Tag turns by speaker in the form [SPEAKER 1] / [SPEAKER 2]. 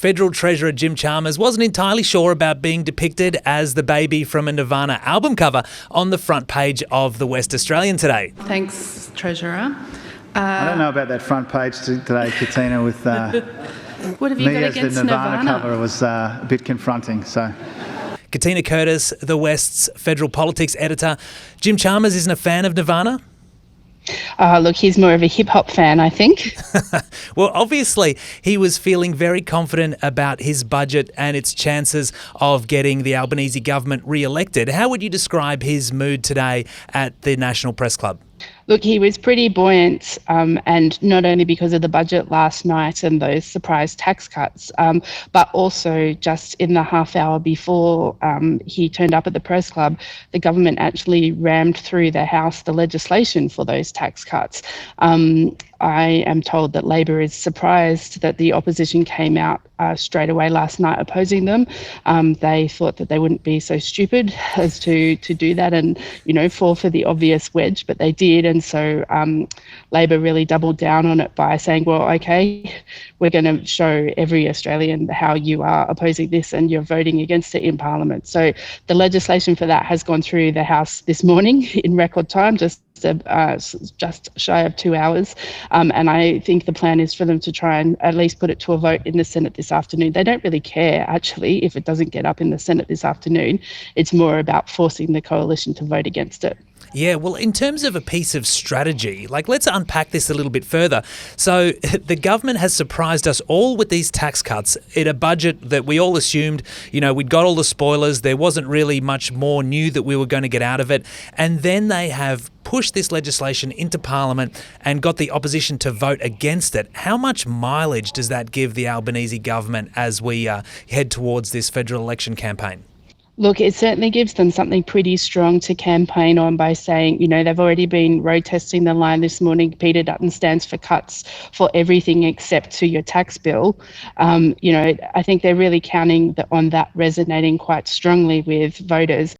[SPEAKER 1] Federal Treasurer Jim Chalmers wasn't entirely sure about being depicted as the baby from a Nirvana album cover on the front page of the West Australian today.
[SPEAKER 2] Thanks, Treasurer.
[SPEAKER 3] I don't know about that front page today, Katina, with
[SPEAKER 2] What have you
[SPEAKER 3] me
[SPEAKER 2] got
[SPEAKER 3] as the
[SPEAKER 2] against
[SPEAKER 3] Nirvana
[SPEAKER 2] Nirvana?
[SPEAKER 3] cover was a bit confronting. So,
[SPEAKER 1] Katina Curtis, the West's federal politics editor. Jim Chalmers isn't a fan of Nirvana?
[SPEAKER 4] Look, he's more of a hip-hop fan, I think.
[SPEAKER 1] Well, obviously, he was feeling very confident about his budget and its chances of getting the Albanese government re-elected. How would you describe his mood today at the National Press Club?
[SPEAKER 4] Look, he was pretty buoyant, and not only because of the budget last night and those surprise tax cuts, but also just in the half hour before he turned up at the press club, the government actually rammed through the House the legislation for those tax cuts. I am told that Labor is surprised that the opposition came out straight away last night opposing them. They thought that they wouldn't be so stupid as to do that and, fall for the obvious wedge, but they did. And so Labor really doubled down on it by saying, well, okay, we're going to show every Australian how you are opposing this and you're voting against it in Parliament. So the legislation for that has gone through the House this morning in record time, just shy of 2 hours. And I think the plan is for them to try and at least put it to a vote in the Senate this afternoon. They don't really care, actually, if it doesn't get up in the Senate this afternoon. It's more about forcing the coalition to vote against it.
[SPEAKER 1] Yeah, well, in terms of a piece of strategy, let's unpack this a little bit further. So the government has surprised us all with these tax cuts in a budget that we all assumed, we'd got all the spoilers. There wasn't really much more new that we were going to get out of it. And then they have pushed this legislation into Parliament and got the opposition to vote against it. How much mileage does that give the Albanese government as we head towards this federal election campaign?
[SPEAKER 4] Look, it certainly gives them something pretty strong to campaign on by saying, they've already been road testing the line this morning. Peter Dutton stands for cuts for everything except to your tax bill. I think they're really counting on that resonating quite strongly with voters.